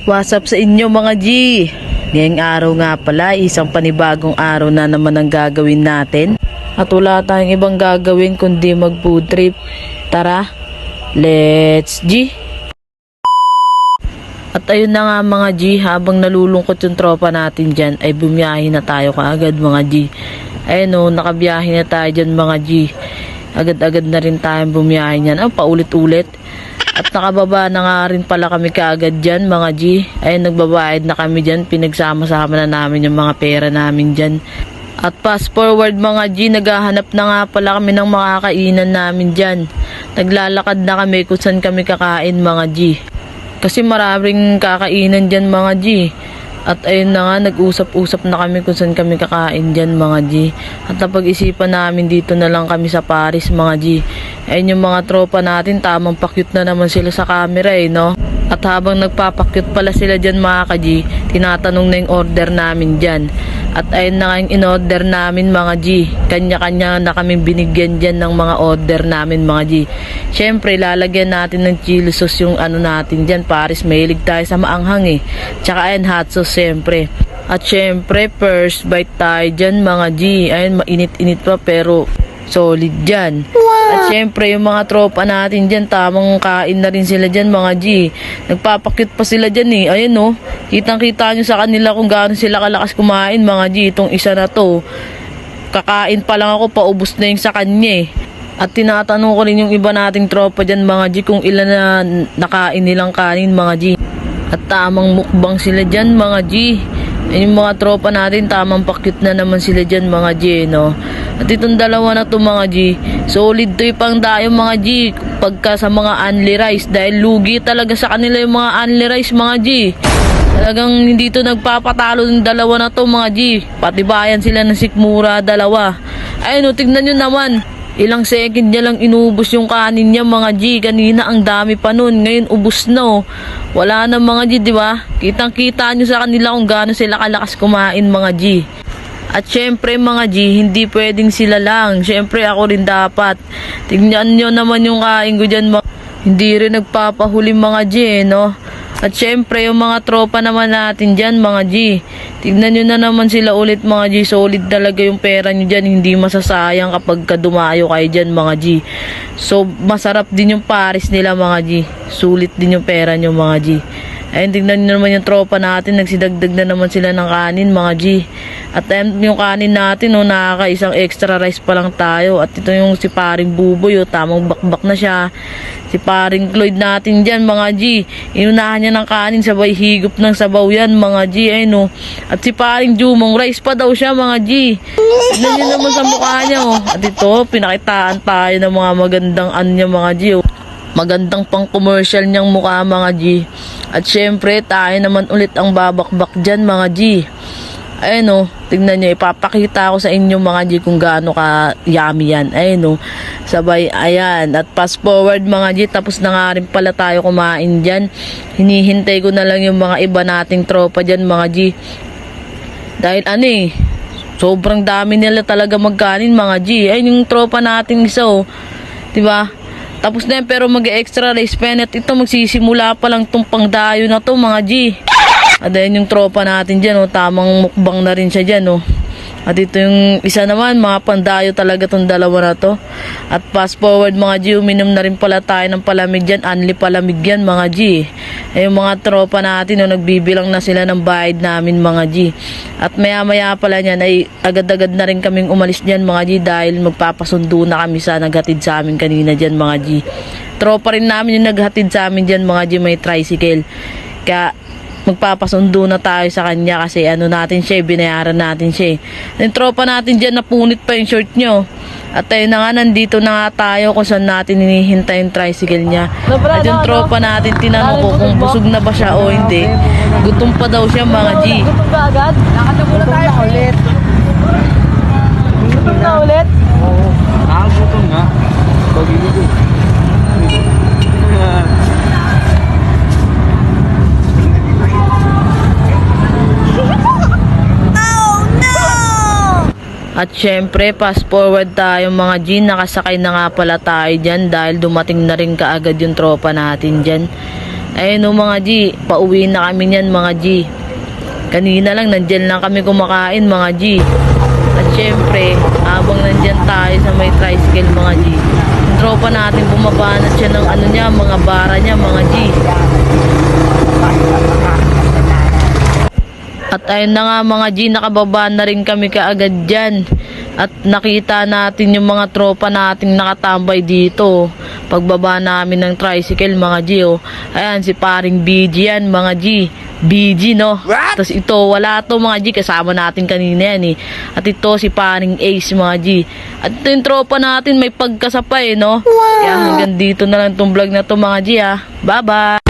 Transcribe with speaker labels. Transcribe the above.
Speaker 1: What's up sa inyo mga G? Ngayong araw nga pala, isang panibagong araw na naman ang gagawin natin. At wala tayong ibang gagawin kundi mag food trip. Tara, let's G! At ayun na nga mga G, habang nalulungkot yung tropa natin dyan, ay bumiyahe na tayo kaagad mga G. Ayun o, nakabiyahe na tayo dyan mga G. Agad-agad na rin tayong bumiyahe nyan. Paulit-ulit. At nakababa na nga rin pala kami kaagad dyan mga G. Ayun, nagbabayad na kami dyan. Pinagsama-sama na namin yung mga pera namin dyan. At fast forward mga G, naghahanap na nga pala kami ng makakainan namin dyan. Naglalakad na kami kung saan kami kakain mga G. Kasi maraming kakainan dyan mga G. At ayun na nga, nag-usap-usap na kami kung saan kami kakain dyan mga G. At napag-isipan namin dito na lang kami sa Paris mga G. Ayun yung mga tropa natin, tamang pakyut na naman sila sa camera no. At habang nagpapakyut pala sila dyan mga ka-G, tinatanong na yung order namin dyan. At ayun na nga yung in-order namin mga G. Kanya-kanya na kami binigyan dyan ng mga order namin mga G. Syempre, lalagyan natin ng chili sauce yung ano natin dyan. Paris, mahilig tayo sa maanghang Tsaka ayun, hot sauce syempre. At syempre, first bite tayo dyan mga G. Ayun, mainit-init pa pero solid dyan. At syempre, yung mga tropa natin dyan, tamang kain na rin sila dyan mga G. Nagpapakyut pa sila dyan Ayun kitang-kita nyo sa kanila kung gaano sila kalakas kumain mga G. Itong isa na to, kakain pa lang ako, paubos na yung sa kanya At tinatanong ko rin yung iba nating tropa dyan mga G kung ilan na nakain nilang kanin mga G. At tamang mukbang sila dyan mga G. Yung mga tropa natin, tamang pakyut na naman sila dyan mga G At itong dalawa na to mga G, solid to pang dayo mga G pagka sa mga unli rice. Dahil lugi talaga sa kanila yung mga unli rice mga G. Talagang hindi to nagpapatalo ng dalawa na to mga G. Patibayan sila ng sikmura dalawa. Ayun tignan nyo naman. Ilang second niya lang inubos yung kanin niya mga G. Kanina ang dami pa nun. Ngayon ubos na Wala na mga G, di ba? Kitang-kita nyo sa kanila kung gaano sila kalakas kumain mga G. At syempre mga G, hindi pwedeng sila lang. Syempre ako rin dapat. Tignan nyo naman yung kain ko dyan mga. Hindi rin nagpapahuli mga G At syempre yung mga tropa naman natin dyan mga G. Tignan nyo na naman sila ulit mga G. Solid talaga yung pera nyo dyan. Hindi masasayang kapag dumayo kayo dyan mga G. So masarap din yung Paris nila mga G. Sulit din yung pera nyo mga G. Ayun, tignan nyo naman yung tropa natin. Nagsidagdag na naman sila ng kanin mga G. At yung kanin natin nakakaisang extra rice pa lang tayo. At ito yung si paring Buboy tamang bakbak na siya. Si paring Cloyd natin dyan mga G. Inunahan niya ng kanin, sabay higop ng sabaw yan mga G. At si paring Jumong, rice pa daw siya mga G. Tignan nyo naman sa mukha niya At ito, pinakitaan tayo ng mga magandang anya mga G Magandang pang commercial niyang mukha mga G. At syempre tayo naman ulit ang babakbak dyan mga G. Ayun tignan nyo, ipapakita ko sa inyo mga G kung gaano ka yummy yan. Ayun sabay, ayan. At fast forward mga G, tapos na nga rin pala tayo kumain dyan. Hinihintay ko na lang yung mga iba nating tropa dyan mga G. Dahil sobrang dami nila talaga magkanin mga G. Ayun yung tropa nating isa diba? Tapos na yan, pero mag-extra rice pen. At ito magsisimula pa lang itong pangdayo na to mga G. At ayun yung tropa natin dyan tamang mukbang na rin siya dyan At ito yung isa naman, mga pandayo talaga tong dalawa na to. At fast forward mga G, uminom na rin pala tayo ng palamig dyan. Unli palamig yan mga G. Yung mga tropa natin nagbibilang na sila ng bayad namin mga G. At maya maya pala niyan ay agad-agad na rin kaming umalis dyan mga G. Dahil magpapasundo na kami sa naghatid sa amin kanina dyan mga G. Tropa rin namin yung naghatid sa amin dyan mga G, may tricycle. Kaya magpapasundo na tayo sa kanya kasi natin siya, binayaran natin siya Yung tropa natin dyan, napunit pa yung short nyo. At ayun na nga, nandito na nga tayo kung saan natin hinihintay yung tricycle niya. At yung tropa natin, tinanong ko kung busog na ba siya o hindi. Gutom pa daw siya mga G.
Speaker 2: Gutom ka agad? Nakatapos na tayo ulit. Gutom na ulit?
Speaker 3: Oo, nakagutom nga. Pag-ibig
Speaker 1: At syempre, fast forward tayo mga G, nakasakay na nga pala tayo dyan dahil dumating na rin kaagad yung tropa natin dyan. Ayun o mga G, pauwi na kami niyan mga G. Kanina lang, nandyan lang kami kumakain mga G. At syempre, habang nandyan tayo sa may tricycle mga G, yung tropa natin bumabanat siya ng ano niya, mga bara niya mga G. At ayun na nga mga G, nakababa na rin kami kaagad dyan. At nakita natin yung mga tropa nating nakatambay dito. Pagbaba namin ng tricycle mga G, oh. Ayan, si paring BG yan mga G. BG, no? Tapos ito, wala to mga G, kasama natin kanina yan eh. At ito si paring Ace mga G. At ito yung tropa natin, may pagkasapay, no? Kaya hanggang dito na lang tong vlog na to mga G, ah. Bye-bye!